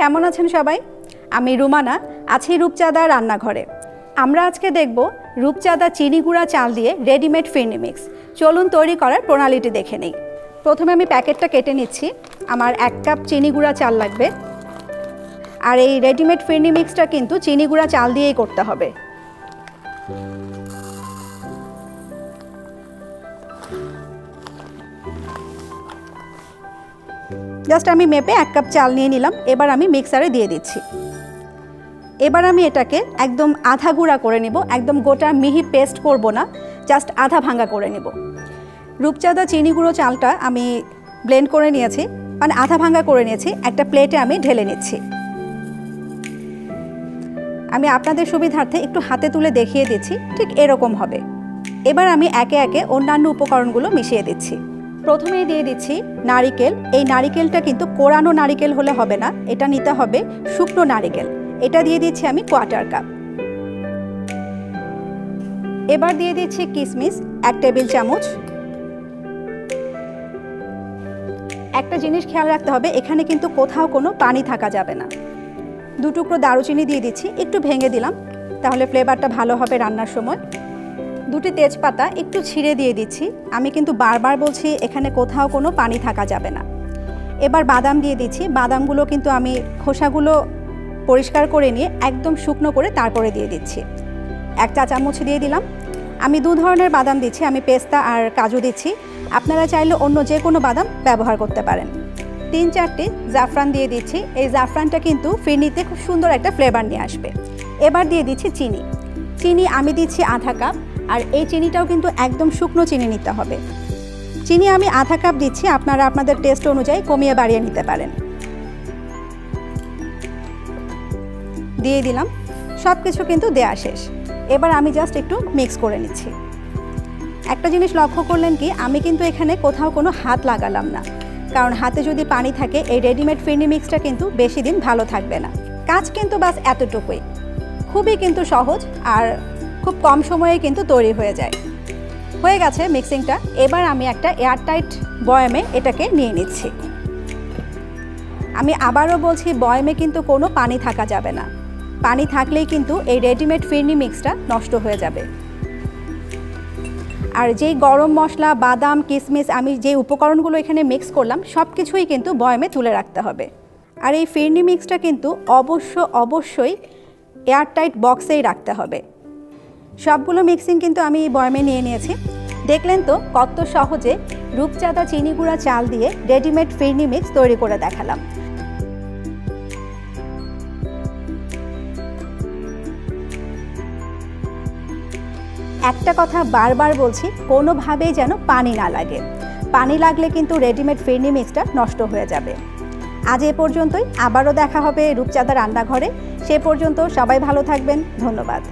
কেমন আছেন সবাই? আমি রুমানা, আছি রূপচাঁদা রান্নাঘরে। আমরা আজকে দেখব রূপচাঁদা চিনি গুঁড়া চাল দিয়ে রেডিমেড ফিরনি মিক্স। চলুন তৈরি করার প্রণালীটি দেখে নিই। প্রথমে আমি প্যাকেটটা কেটে নিচ্ছি। আমার 1 কাপ চিনি গুঁড়া চাল লাগবে। আর এই রেডিমেড ফিরনি মিক্সটা কিন্তু চিনি গুঁড়া চাল দিয়েই করতে হবে। জাস্ট আমি মেপে 1 কাপ চাল নিয়ে নিলাম। এবার আমি মিক্সারে দিয়ে দিচ্ছি। এবার আমি এটাকে একদম আধা গুঁড়া করে নিব, একদম গোটা মিহি পেস্ট করব না, জাস্ট আধা ভাঙা করে নিব। রূপচাঁদা চিনি গুঁড়ো চালটা আমি ব্লেন্ড করে নিয়েছি, মানে আধা ভাঙা করে নিয়েছি। একটা প্লেটে আমি ঢেলে নিচ্ছি। আমি আপনাদের সুবিধার্থে একটু হাতে তুলে দেখিয়ে দিচ্ছি, ঠিক এরকম হবে। এবার আমি একে একে অন্যান্য উপকরণগুলো মিশিয়ে দিচ্ছি। প্রথমেই দিয়ে দিচ্ছি নারিকেল। এই নারিকেলটা কিন্তু কোরানো নারিকেল হলে হবে না, এটা নিতে হবে শুকনো নারিকেল। এটা দিয়ে দিচ্ছি আমি 1/4 কাপ। এবার দিয়ে দিচ্ছি কিশমিশ 1 টেবিল চামচ। একটা জিনিস খেয়াল রাখতে হবে, এখানে কিন্তু কোথাও কোনো পানি থাকা যাবে না। 2 টুকরো দারুচিনি দিয়ে দিচ্ছি, একটু ভেঙে দিলাম, তাহলে ফ্লেভারটা ভালো হবে রান্নার সময়। 2টি তেজপাতা একটু ছিঁড়ে দিয়ে দিচ্ছি। আমি কিন্তু বারবার বলছি এখানে কোথাও কোনো পানি থাকা যাবে না। এবার বাদাম দিয়ে দিচ্ছি। বাদামগুলো কিন্তু আমি খোসাগুলো পরিষ্কার করে নিয়ে একদম শুকনো করে তারপরে দিয়ে দিচ্ছি। 1 চা চামচ দিয়ে দিলাম। আমি 2 ধরনের বাদাম দিচ্ছি, আমি পেস্তা আর কাজু দিচ্ছি। আপনারা চাইলে অন্য যে কোনো বাদাম ব্যবহার করতে পারেন। 3-4টি জাফরান দিয়ে দিচ্ছি। এই জাফরানটা কিন্তু ফিরনিতে খুব সুন্দর একটা ফ্লেভার নিয়ে আসবে। এবার দিয়ে দিচ্ছি চিনি। চিনি আমি দিচ্ছি আধা কাপ। আর এই চিনিটাও কিন্তু একদম শুকনো চিনি নিতে হবে। চিনি আমি আধা কাপ দিচ্ছি, আপনারা আপনাদের টেস্ট অনুযায়ী কমিয়ে বাড়িয়ে নিতে পারেন। দিয়ে দিলাম। সব কিছু কিন্তু দেয়া শেষ। এবার আমি জাস্ট একটু মিক্স করে নিচ্ছি। একটা জিনিস লক্ষ্য করলেন কি, আমি কিন্তু এখানে কোথাও কোনো হাত লাগালাম না, কারণ হাতে যদি পানি থাকে এই রেডিমেড ফিরনি মিক্সটা কিন্তু বেশি দিন ভালো থাকবে না। কাজ কিন্তু বাস এতটুকুই, খুবই কিন্তু সহজ আর খুব কম সময়ে কিন্তু তৈরি হয়ে যায়। হয়ে গেছে মিক্সিংটা। এবার আমি একটা এয়ারটাইট বয়ামে এটাকে নিয়ে নিচ্ছি। আমি আবারও বলছি, বয়ামে কিন্তু কোনো পানি থাকা যাবে না। পানি থাকলেই কিন্তু এই রেডিমেড ফিরনি মিক্সটা নষ্ট হয়ে যাবে। আর যেই গরম মশলা, বাদাম, কিশমিশ, আমি যে উপকরণগুলো এখানে মিক্স করলাম সব কিছুই কিন্তু বয়ামে তুলে রাখতে হবে। আর এই ফিরনি মিক্সটা কিন্তু অবশ্যই এয়ারটাইট বক্সেই রাখতে হবে। সবগুলো মিক্সিং কিন্তু আমি বয়ামে নিয়ে নিয়েছি। দেখলেন তো কত সহজে রূপচাঁদা চিনি গুঁড়া চাল দিয়ে রেডিমেড ফিরনি মিক্স তৈরি করে দেখালাম। একটা কথা বারবার বলছি, কোনোভাবেই যেন পানি না লাগে। পানি লাগলে কিন্তু রেডিমেড ফিরনি মিক্সটা নষ্ট হয়ে যাবে। আজ এ পর্যন্তই। আবারও দেখা হবে রূপচাঁদা রান্নাঘরে। সে পর্যন্ত সবাই ভালো থাকবেন। ধন্যবাদ।